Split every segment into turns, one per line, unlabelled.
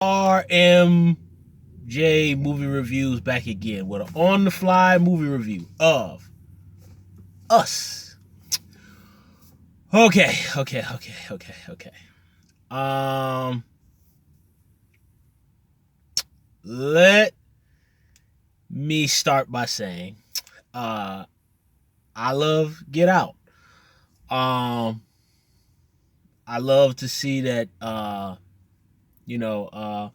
RMJ Movie Reviews back again with an on the fly movie review of Us. Okay. Um, Let me start by saying, uh, I love Get Out. Um, I love to see that, you know, uh,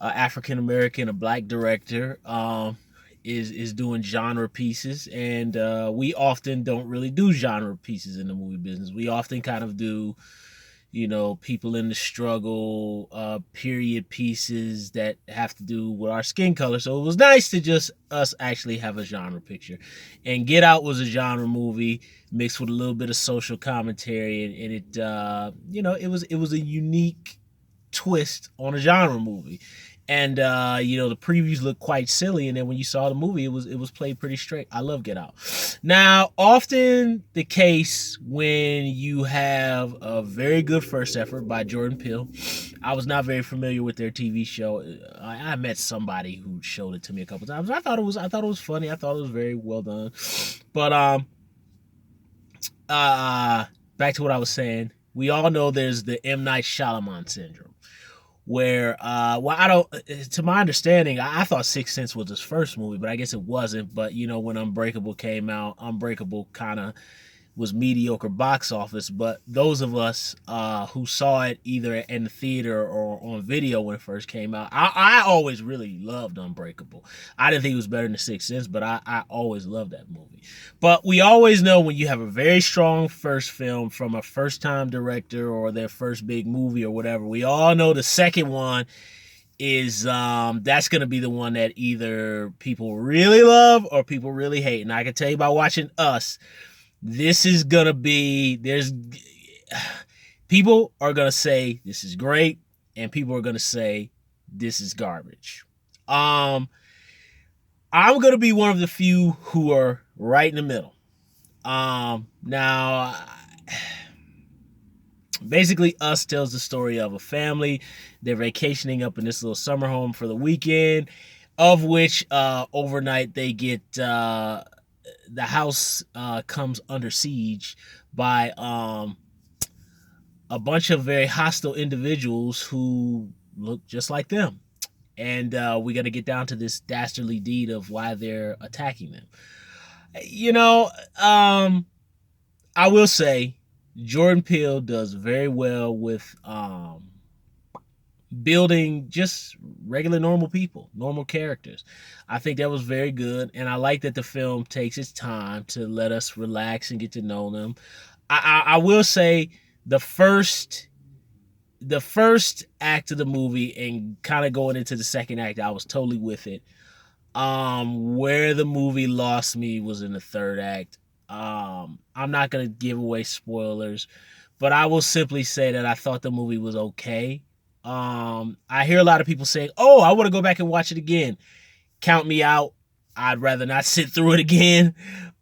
African American, a black director, is doing genre pieces, and we often don't really do genre pieces in the movie business. We often kind of do, people in the struggle, period pieces that have to do with our skin color. So it was nice to just us actually have a genre picture. And Get Out was a genre movie mixed with a little bit of social commentary, and it, it was a unique twist on a genre movie. And the previews looked quite silly, and then when you saw the movie, it was played pretty straight. I love Get Out. Now, often the case when you have a very good first effort by Jordan Peele. I was not very familiar with their TV show. I met somebody who showed it to me a couple times. I thought it was funny. I thought it was very well done. But uh back to what I was saying. We all know there's the M. Night Shyamalan syndrome, where I don't, to my understanding, I thought Sixth Sense was his first movie, but I guess it wasn't. But when Unbreakable came out, Unbreakable kind of was mediocre box office. But those of us who saw it either in the theater or on video when it first came out, I always really loved Unbreakable. I didn't think it was better than Sixth Sense, but I always loved that movie. But we always know when you have a very strong first film from a first time director or their first big movie or whatever, we all know the second one is that's gonna be the one that either people really love or people really hate. And I can tell you by watching Us, this is gonna be, there's people are gonna say this is great, and people are gonna say this is garbage. um I'm gonna be one of the few who are right in the middle. Now, basically, Us tells the story of a family. They're vacationing up in this little summer home for the weekend, of which overnight they get the house comes under siege by a bunch of very hostile individuals who look just like them. And we got to get down to this dastardly deed of why they're attacking them. You know, I will say Jordan Peele does very well with building just regular normal people, normal characters. I think that was very good, and I like that the film takes its time to let us relax and get to know them. I will say the first act of the movie and kind of going into the second act, I was totally with it. Where the movie lost me was in the third act. I'm not gonna give away spoilers, but I will simply say that I thought the movie was okay. I hear a lot of people saying, "Oh, I want to go back and watch it again." Count me out. I'd rather not sit through it again.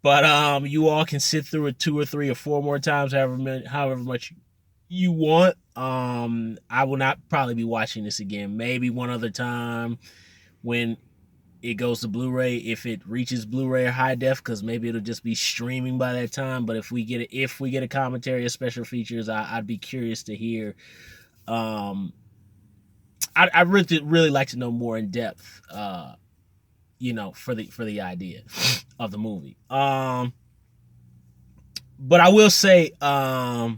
But you all can sit through it two or three or four more times, however much you want. I will not probably be watching this again. Maybe one other time when it goes to Blu-ray, if it reaches Blu-ray or high def, because maybe it'll just be streaming by that time. But if we get a commentary or special features, I'd be curious to hear. Um, I really like to know more in depth. For the idea of the movie. But I will say, I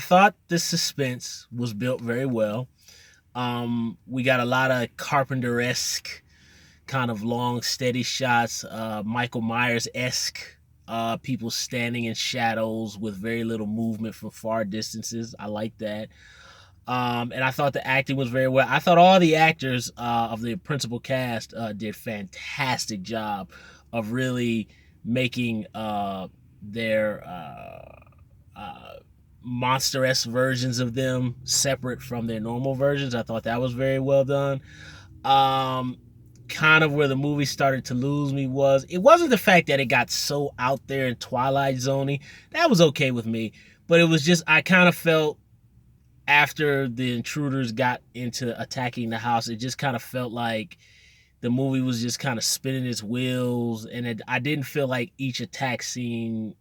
thought the suspense was built very well. We got a lot of Carpenter-esque kind of long, steady shots, Michael Myers-esque, people standing in shadows with very little movement from far distances. I like that. And I thought the acting was very well. I thought all the actors of the principal cast did fantastic job of really making their monster-esque versions of them separate from their normal versions. I thought that was very well done. Kind of where the movie started to lose me it wasn't the fact that it got so out there in Twilight Zone-y. That was okay with me, but it was just I kind of felt after the intruders got into attacking the house, it just kind of felt like the movie was just kind of spinning its wheels, and I didn't feel like each attack scene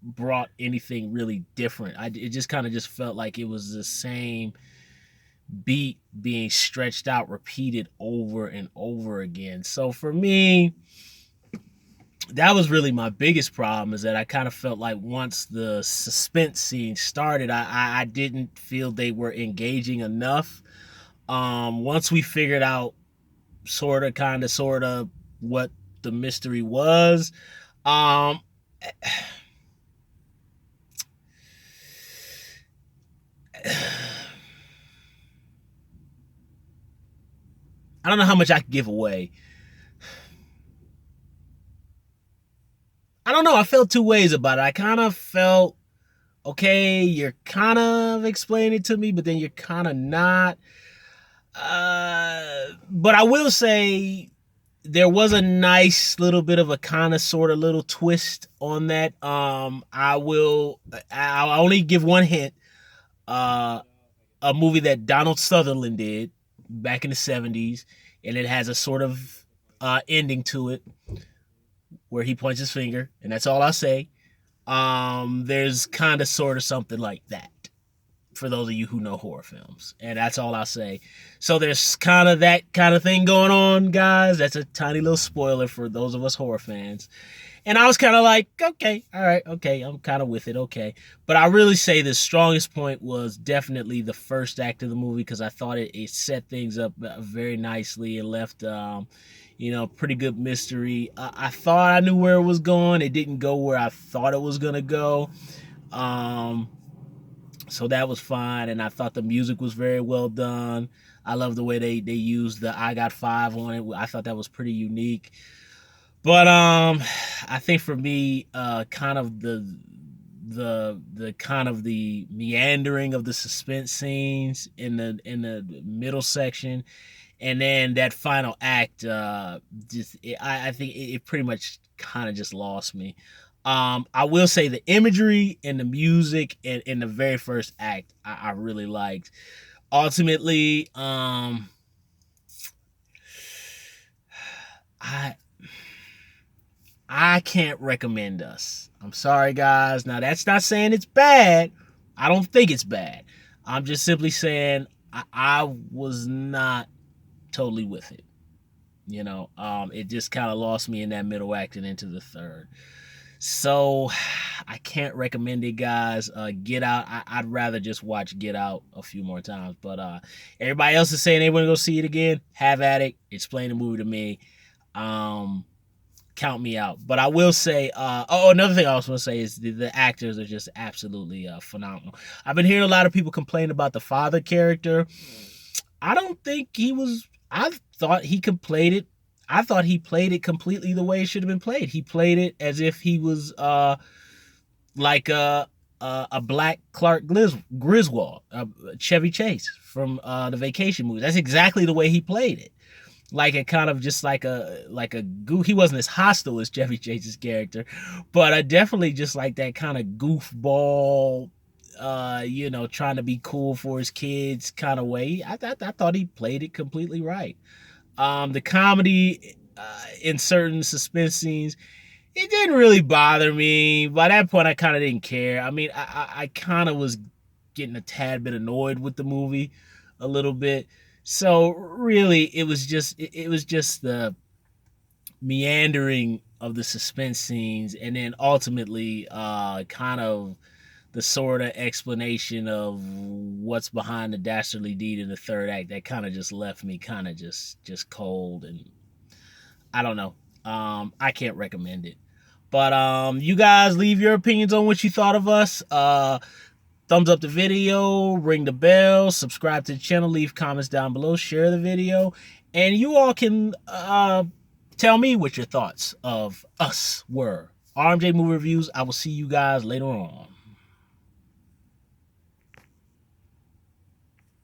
brought anything really different. It just kind of just felt like it was the same beat being stretched out, repeated over and over again. So for me, that was really my biggest problem, is that I kind of felt like once the suspense scene started, I didn't feel they were engaging enough. Once we figured out sort of what the mystery was, um, I don't know how much I could give away. I don't know. I felt two ways about it. I kind of felt, okay, you're kind of explaining it to me, but then you're kind of not. But I will say there was a nice little bit of a kind of sort of little twist on that. I'll only give one hint. Uh, a movie that Donald Sutherland did back in the 70s, and it has a sort of ending to it where he points his finger, and that's all I'll say. There's kind of sort of something like that for those of you who know horror films, and that's all I'll say. So there's kind of that kind of thing going on, guys. That's a tiny little spoiler for those of us horror fans. And I was kind of like, okay, all right, okay, I'm kind of with it, okay. But I really say the strongest point was definitely the first act of the movie, because I thought it set things up very nicely and left, pretty good mystery. I thought I knew where it was going. It didn't go where I thought it was gonna go. Um, so that was fine, and I thought the music was very well done. I love the way they used the "I Got Five" on it. I thought that was pretty unique. But I think for me, kind of the kind of the meandering of the suspense scenes in the middle section, and then that final act, I think it pretty much kind of just lost me. I will say the imagery and the music in the very first act, I really liked. Ultimately, I I can't recommend Us. I'm sorry, guys. Now, that's not saying it's bad. I don't think it's bad. I'm just simply saying I was not totally with it. It just kind of lost me in that middle act and into the third. So I can't recommend it, guys. Get Out. I'd rather just watch Get Out a few more times. But everybody else is saying they want to go see it again. Have at it. Explain the movie to me. Um, Count me out. But I will say, another thing I also want to say is the actors are just absolutely phenomenal. I've been hearing a lot of people complain about the father character. I don't think he was. I thought he could played it. I thought he played it completely the way it should have been played. He played it as if he was like a black Clark Griswold, Chevy Chase from the Vacation movie. That's exactly the way he played it. Like a kind of just like a goof. He wasn't as hostile as Chevy Chase's character, but definitely just like that kind of goofball, trying to be cool for his kids kind of way. I thought he played it completely right. The comedy in certain suspense scenes, it didn't really bother me. By that point, I kind of didn't care. I mean, I kind of was getting a tad bit annoyed with the movie a little bit. So really, it was just the meandering of the suspense scenes, and then ultimately, kind of the sort of explanation of what's behind the dastardly deed in the third act that kind of just left me kind of just cold, and I don't know. I can't recommend it. But you guys leave your opinions on what you thought of Us. Thumbs up the video, ring the bell, subscribe to the channel, leave comments down below, share the video, and you all can tell me what your thoughts of Us were. RMJ Movie Reviews. I will see you guys later on.